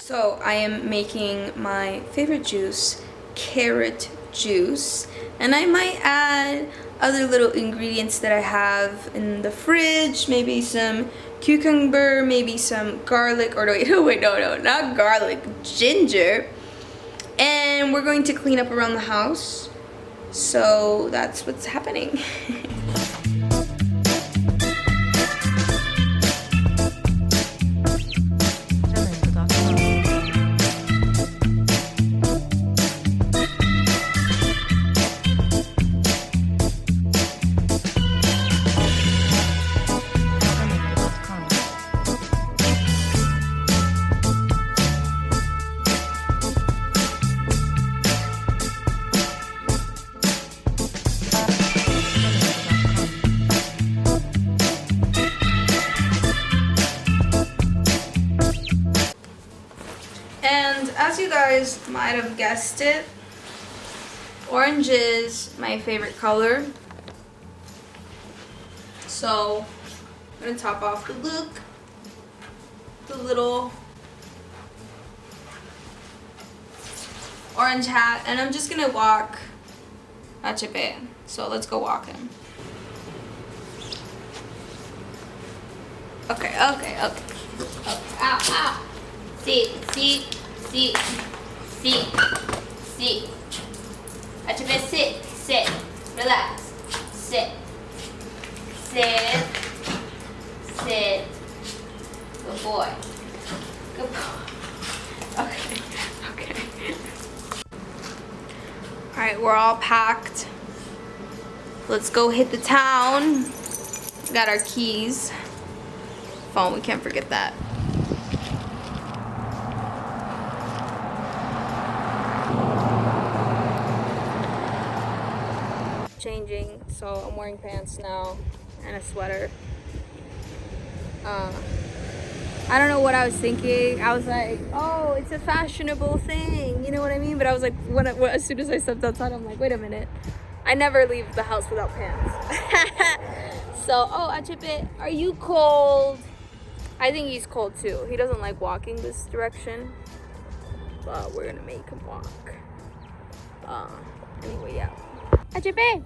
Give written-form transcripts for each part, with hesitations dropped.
So I am making my favorite juice, carrot juice, and I might add other little ingredients that I have in the fridge, maybe some cucumber, maybe some garlic, or no, not garlic, ginger. And we're going to clean up around the house. So that's what's happening. And as you guys might have guessed it, orange is my favorite color. So I'm gonna top off the look, the little orange hat, and I'm just gonna walk Achepe. So let's go walk him. Okay. Ow, ow. Sit. Achepe, sit. Relax. Sit. Good boy. Okay. Alright, we're all packed. Let's go hit the town. Got our keys. Phone, we can't forget that. Changing, so I'm wearing pants now and a sweater. I don't know what I was thinking. I was like, oh, it's a fashionable thing, you know what I mean? But I was like, as soon as I stepped outside, I'm like, wait a minute, I never leave the house without pants. So, oh, Achepe, are you cold? I think he's cold too. He doesn't like walking this direction, but we're gonna make him walk. Anyway, yeah. Achepe!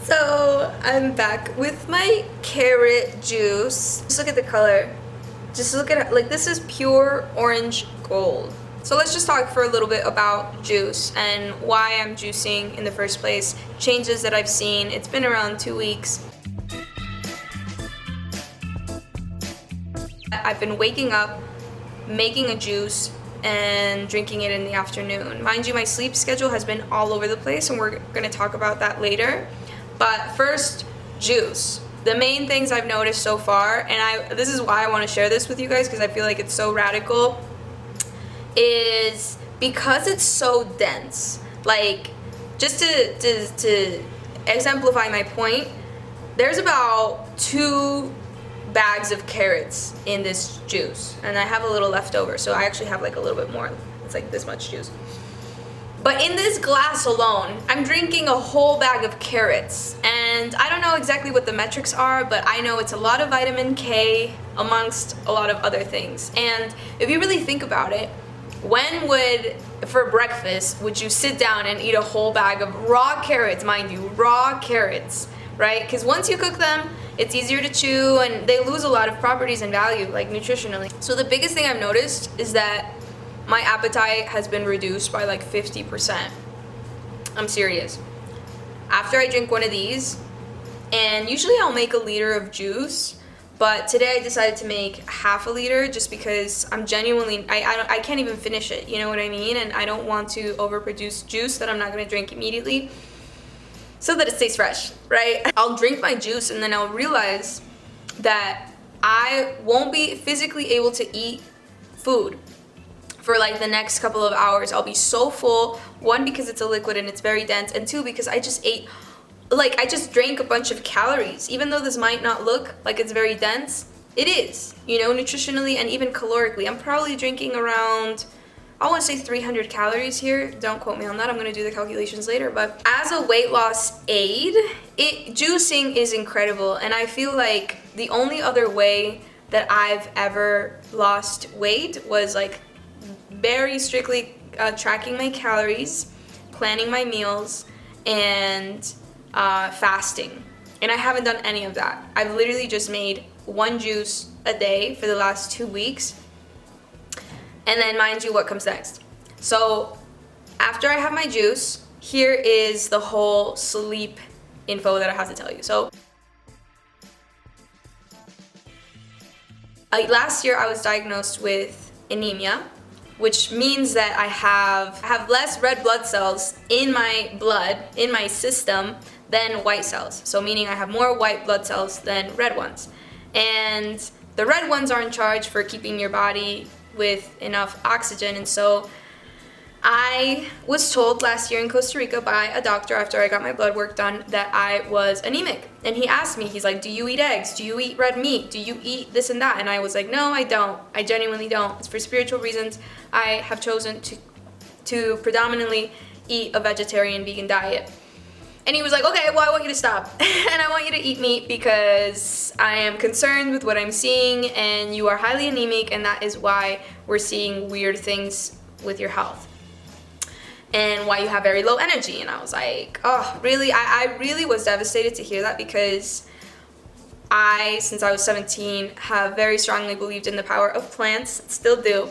So I'm back with my carrot juice. Just look at the color. Just look at it. Like, this is pure orange gold. So let's just talk for a little bit about juice and why I'm juicing in the first place. Changes that I've seen. It's been around 2 weeks. I've been waking up, making a juice, and drinking it in the afternoon. Mind you, my sleep schedule has been all over the place, and we're going to talk about that later. But first, juice. The main things I've noticed so far, and this is why I want to share this with you guys, because I feel like it's so radical, is because it's so dense. Like, just to exemplify my point, there's about 2 bags of carrots in this juice, and I have a little left over, so I actually have like a little bit more. It's like this much juice. But in this glass alone, I'm drinking a whole bag of carrots, and I don't know exactly what the metrics are, but I know it's a lot of vitamin K amongst a lot of other things. And if you really think about it, for breakfast, would you sit down and eat a whole bag of raw carrots, mind you, raw carrots, right? Because once you cook them, it's easier to chew, and they lose a lot of properties and value, like nutritionally. So the biggest thing I've noticed is that my appetite has been reduced by like 50%. I'm serious. After I drink one of these, and usually I'll make a liter of juice, but today I decided to make half a liter just because I'm genuinely, I can't even finish it, you know what I mean? And I don't want to overproduce juice that I'm not gonna drink immediately, so that it stays fresh, right? I'll drink my juice and then I'll realize that I won't be physically able to eat food for like the next couple of hours. I'll be so full, 1, because it's a liquid and it's very dense, and 2, because I just drank a bunch of calories. Even though this might not look like it's very dense, it is, you know, nutritionally and even calorically. I'm probably drinking around I want to say 300 calories here. Don't quote me on that. I'm going to do the calculations later. But as a weight loss aid, juicing is incredible. And I feel like the only other way that I've ever lost weight was like very strictly tracking my calories, planning my meals, and fasting. And I haven't done any of that. I've literally just made one juice a day for the last 2 weeks. And then mind you, what comes next? So after I have my juice, here is the whole sleep info that I have to tell you. So last year I was diagnosed with anemia, which means that I have less red blood cells in my blood, in my system, than white cells. So meaning I have more white blood cells than red ones. And the red ones are in charge for keeping your body with enough oxygen. And so I was told last year in Costa Rica by a doctor after I got my blood work done that I was anemic. And he asked me, he's like, do you eat eggs? Do you eat red meat? Do you eat this and that? And I was like, no, I don't. I genuinely don't. It's for spiritual reasons. I have chosen to predominantly eat a vegetarian vegan diet. And he was like, okay, well, I want you to stop. And I want you to eat meat because I am concerned with what I'm seeing and you are highly anemic, and that is why we're seeing weird things with your health and why you have very low energy. And I was like, oh, really? I really was devastated to hear that because I, since I was 17, have very strongly believed in the power of plants, still do.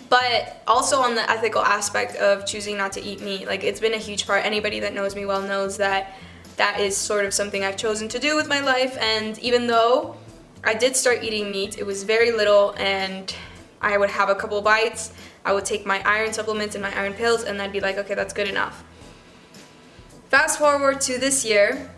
But also on the ethical aspect of choosing not to eat meat, like it's been a huge part. Anybody that knows me well knows that that is sort of something I've chosen to do with my life. And even though I did start eating meat, it was very little, and I would have a couple bites. I would take my iron supplements and my iron pills, and I'd be like, okay, that's good enough. Fast forward to this year,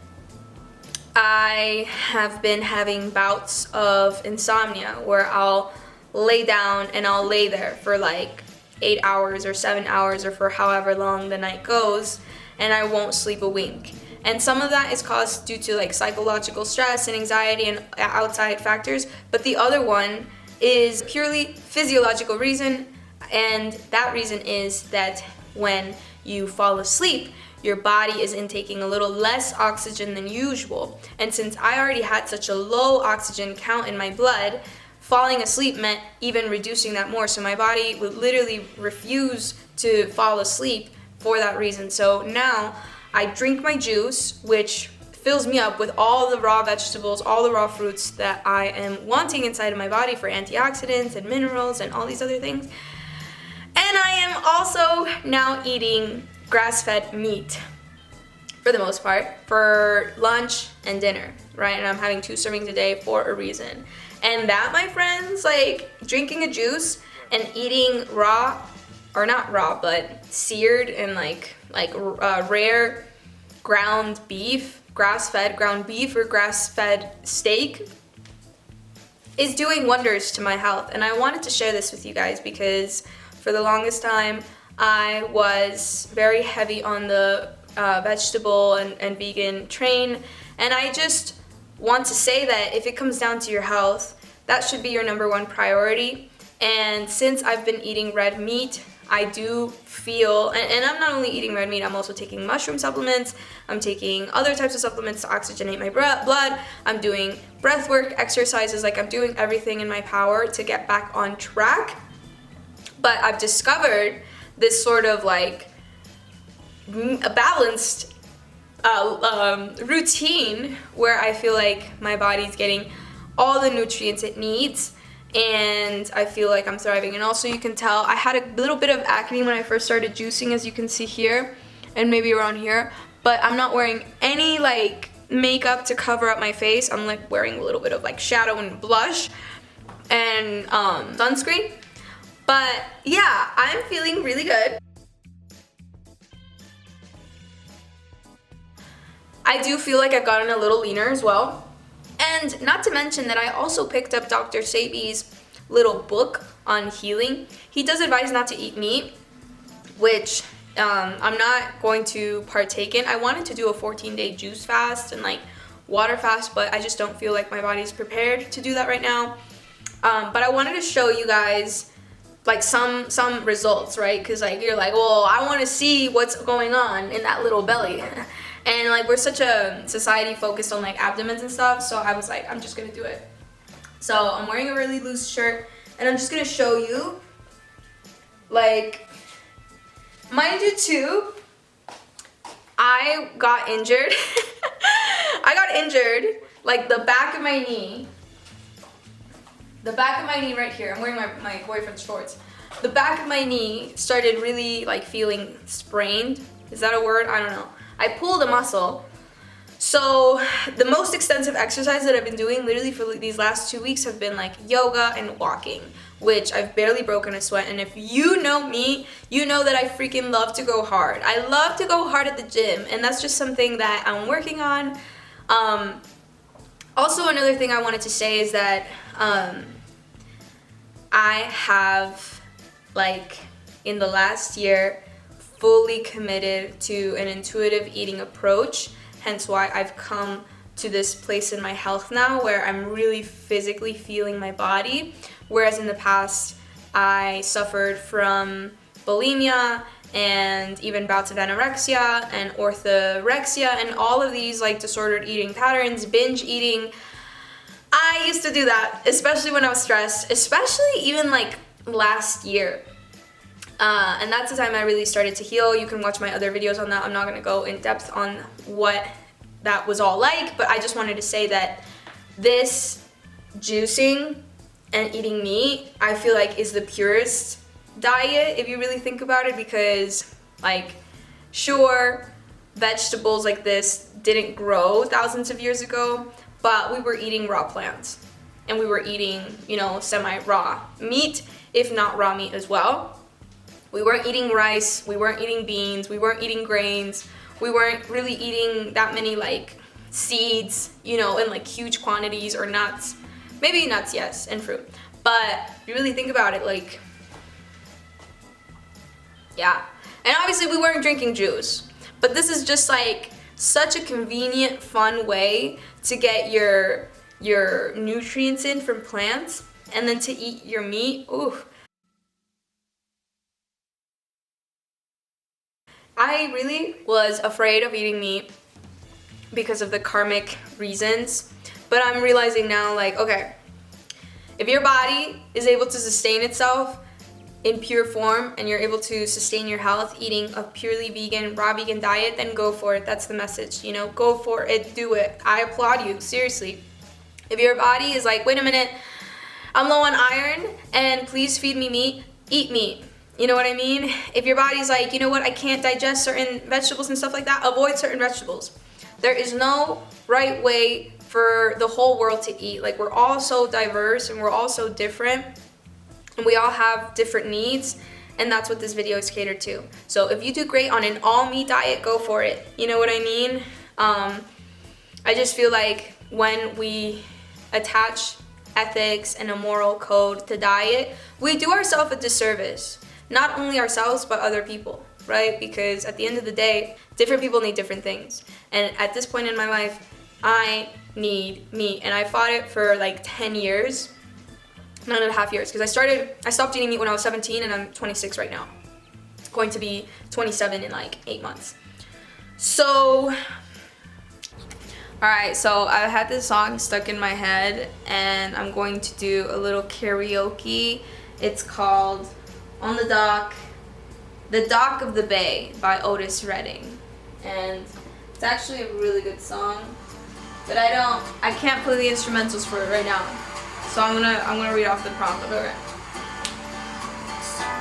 I have been having bouts of insomnia where I'll lay down and I'll lay there for like 8 hours or 7 hours or for however long the night goes, and I won't sleep a wink. And some of that is caused due to like psychological stress and anxiety and outside factors, but the other one is purely physiological reason, and that reason is that when you fall asleep, your body is intaking a little less oxygen than usual. And since I already had such a low oxygen count in my blood, falling asleep meant even reducing that more. So my body would literally refuse to fall asleep for that reason. So now I drink my juice, which fills me up with all the raw vegetables, all the raw fruits that I am wanting inside of my body for antioxidants and minerals and all these other things. And I am also now eating grass-fed meat for the most part for lunch and dinner, right? And I'm having 2 servings a day for a reason. And that, my friends, like drinking a juice and eating raw, or not raw, but seared and like rare ground beef, grass-fed ground beef or grass-fed steak is doing wonders to my health. And I wanted to share this with you guys because for the longest time, I was very heavy on the vegetable and vegan train, and I just want to say that if it comes down to your health, that should be your number one priority. And since I've been eating red meat, I do feel, and I'm not only eating red meat, I'm also taking mushroom supplements, I'm taking other types of supplements to oxygenate my blood, I'm doing breath work, exercises, like I'm doing everything in my power to get back on track. But I've discovered this sort of like a balanced routine where I feel like my body's getting all the nutrients it needs and I feel like I'm thriving. And also you can tell I had a little bit of acne when I first started juicing, as you can see here and maybe around here, but I'm not wearing any like makeup to cover up my face. I'm like wearing a little bit of like shadow and blush and sunscreen. But yeah, I'm feeling really good. I do feel like I've gotten a little leaner as well. And not to mention that I also picked up Dr. Sebi's little book on healing. He does advise not to eat meat, which I'm not going to partake in. I wanted to do a 14-day juice fast and like water fast, but I just don't feel like my body's prepared to do that right now. But I wanted to show you guys like some results, right? Because like you're like, well, I want to see what's going on in that little belly. And like we're such a society focused on like abdomens and stuff, so I was like, I'm just gonna do it. So I'm wearing a really loose shirt, and I'm just gonna show you, like, mind you too, I got injured. I got injured, like the back of my knee. The back of my knee right here. I'm wearing my boyfriend's shorts. The back of my knee started really like feeling sprained. Is that a word? I don't know. I pulled a muscle. So the most extensive exercise that I've been doing literally for these last 2 weeks have been like yoga and walking, which I've barely broken a sweat. And if you know me, you know that I freaking love to go hard. I love to go hard at the gym, and that's just something that I'm working on. Also, another thing I wanted to say is that I have, like, in the last year, fully committed to an intuitive eating approach, hence why I've come to this place in my health now where I'm really physically feeling my body, whereas in the past I suffered from bulimia and even bouts of anorexia and orthorexia and all of these like disordered eating patterns, binge eating. I used to do that, especially when I was stressed, especially even like last year. And that's the time I really started to heal. You can watch my other videos on that. I'm not going to go in depth on what that was all like, but I just wanted to say that this juicing and eating meat, I feel like is the purest diet if you really think about it, because like, sure, vegetables like this didn't grow thousands of years ago, but we were eating raw plants and we were eating, you know, semi-raw meat, if not raw meat as well. We weren't eating rice, we weren't eating beans, we weren't eating grains, we weren't really eating that many like seeds, you know, in like huge quantities, or nuts. Maybe nuts, yes, and fruit. But if you really think about it, like, yeah. And obviously we weren't drinking juice, but this is just like such a convenient, fun way to get your nutrients in from plants, and then to eat your meat. Ooh. I really was afraid of eating meat because of the karmic reasons, but I'm realizing now, like, okay, if your body is able to sustain itself in pure form and you're able to sustain your health eating a purely vegan, raw vegan diet, then go for it. That's the message, you know, go for it, do it. I applaud you, seriously. If your body is like, wait a minute, I'm low on iron and please feed me meat, eat meat. You know what I mean? If your body's like, you know what, I can't digest certain vegetables and stuff like that, avoid certain vegetables. There is no right way for the whole world to eat. Like, we're all so diverse and we're all so different, and we all have different needs, and that's what this video is catered to. So if you do great on an all meat diet, go for it. You know what I mean? I just feel like when we attach ethics and a moral code to diet, we do ourselves a disservice. Not only ourselves, but other people, right? Because at the end of the day, different people need different things. And at this point in my life, I need meat. And I fought it for like 10 years, 9.5 years. Because I stopped eating meat when I was 17, and I'm 26 right now. Going to be 27 in like 8 months. So, alright, so I had this song stuck in my head, and I'm going to do a little karaoke. It's called On the Dock of the Bay by Ottis Redding. And it's actually a really good song, but I can't play the instrumentals for it right now. So I'm gonna read off the prompt. Okay.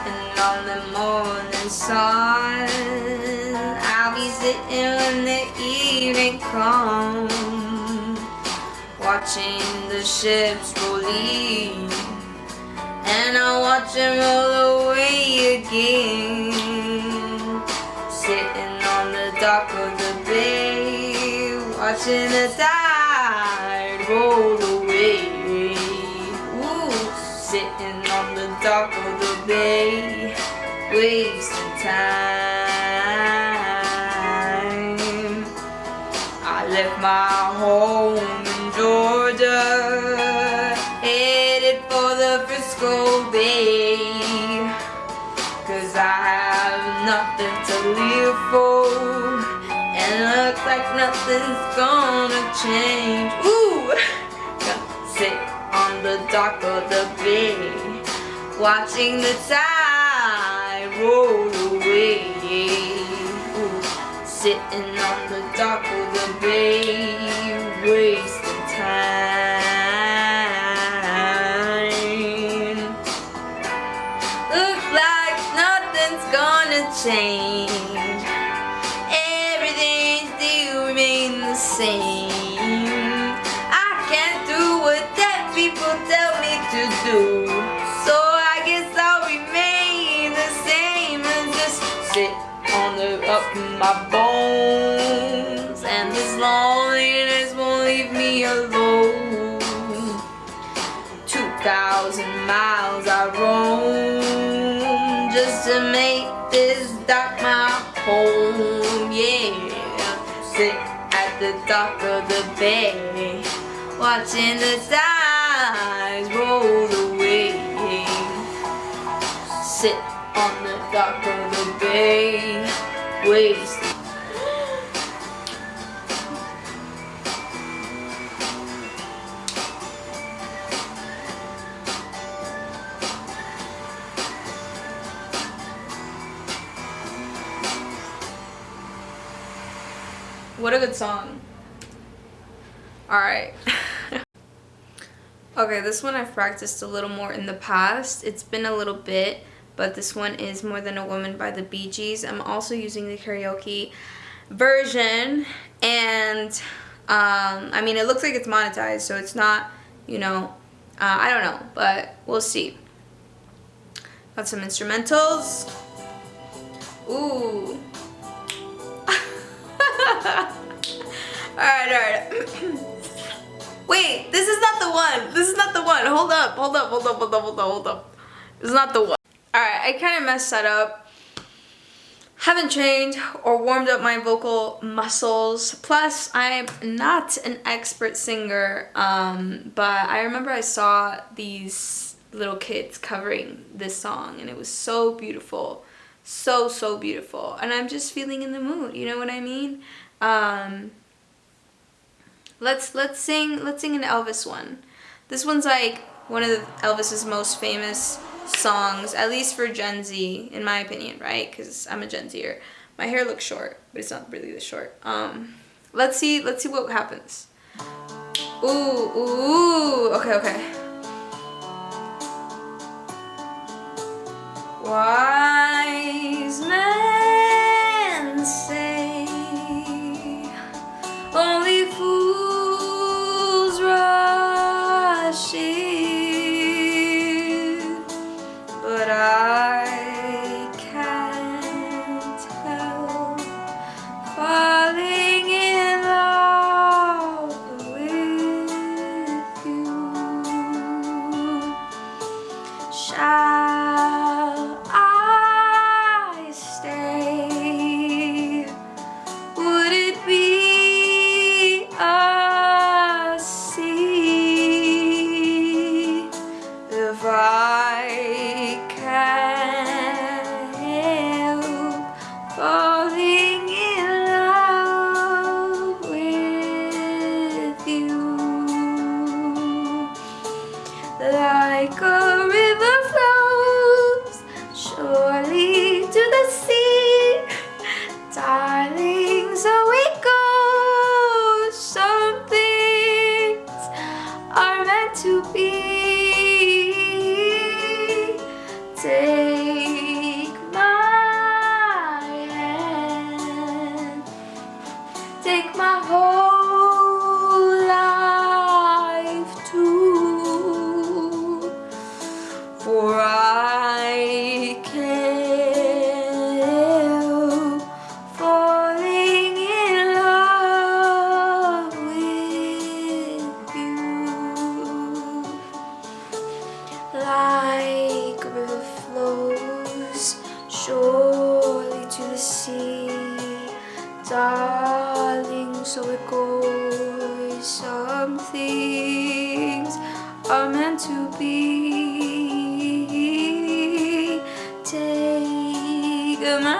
And on the morning sun, I'll be sitting when the evening comes, watching the ships roll in. And I'll watch them roll away again, sitting on the dock of the bay, watching the tide roll away. Ooh, sitting on the dock of the bay, wasting time. I left my home in Georgia, headed for the Frisco Bay. beautiful, and looks like nothing's gonna change. Ooh, gonna sit on the dock of the bay, watching the tide roll away. Ooh, sitting on the dock of the bay, wasting time. Looks like nothing's gonna change. Everything still remains the same. I can't do what dead people tell me to do, so I guess I'll remain the same and just sit on the up in my bones. And this loneliness won't leave me alone. 2,000 miles I roam just to make this dock my home. Yeah, sit at the dock of the bay, watching the tides roll away. Sit on the dock of the bay, waste. What a good song. Alright. Okay, this one I've practiced a little more in the past. It's been a little bit, but this one is More Than a Woman by the Bee Gees. I'm also using the karaoke version, and I mean, it looks like it's monetized, so it's not, you know, I don't know, but we'll see. Got some instrumentals. Ooh. Alright. Wait, this is not the one. This is not the one. Hold up. This is not the one. Alright, I kind of messed that up. Haven't trained or warmed up my vocal muscles. Plus, I'm not an expert singer, but I remember I saw these little kids covering this song, and it was so beautiful. So beautiful. And I'm just feeling in the mood, you know what I mean? Let's sing an Elvis one. This one's like one of Elvis's most famous songs, at least for Gen Z, in my opinion, right? Because I'm a Gen Zer. My hair looks short, but it's not really this short. Let's see what happens. Ooh, okay. Wise men say only fools rush in, but I can't help falling in love with you. Shall I stay? Would it be a sin if I can't help falling in love with you? Like a river flows surely to the sea, darling, so it goes. Some things are meant to be. Take my hand, take my whole life too, for I can't help falling in love with you. Like a river flows surely to the sea, darling, so it goes. Some things are meant to be. Take my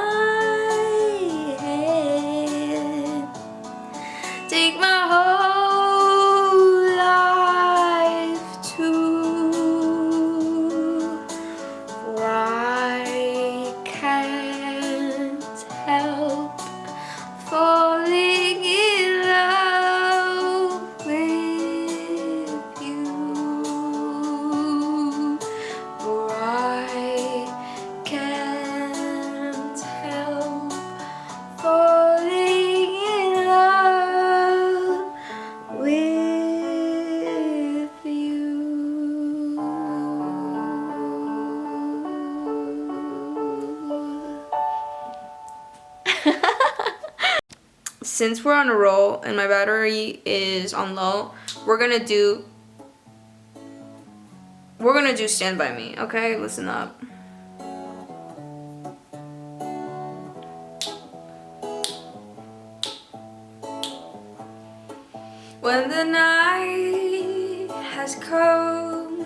since we're on a roll and my battery is on low, we're gonna do Stand By Me, okay? Listen up. When the night has come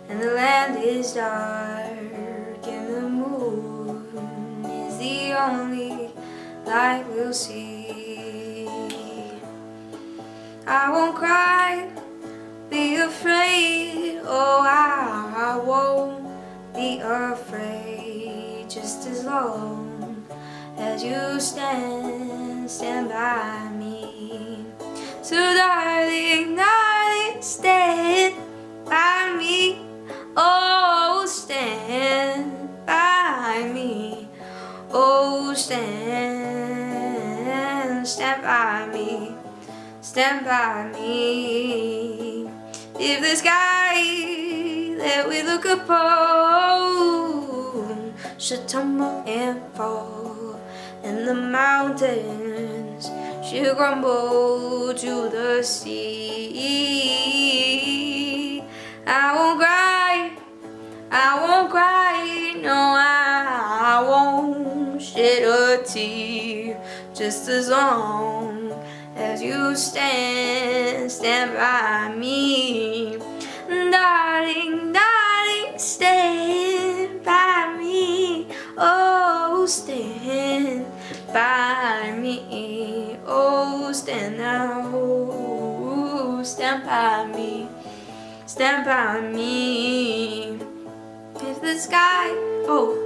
and the land is dark and the moon is the only light we'll see, I won't cry, be afraid, oh I won't be afraid, just as long as you stand by me. So darling, darling, stand by me, oh stand by me, oh stand by me, stand by me. If the sky that we look upon should tumble and fall, and the mountains should crumble to the sea, I won't cry, no, I won't shed a tear, just as long as you stand by me. Darling, darling, stand by me, oh stand by me, oh stand now, stand by me, stand by me. If the sky, oh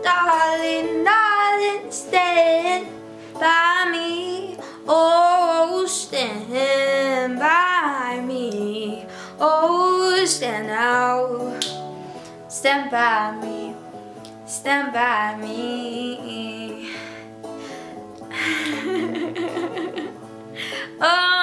darling, darling, stand by me, oh stand by me, oh stand now, stand by me, stand by me. Oh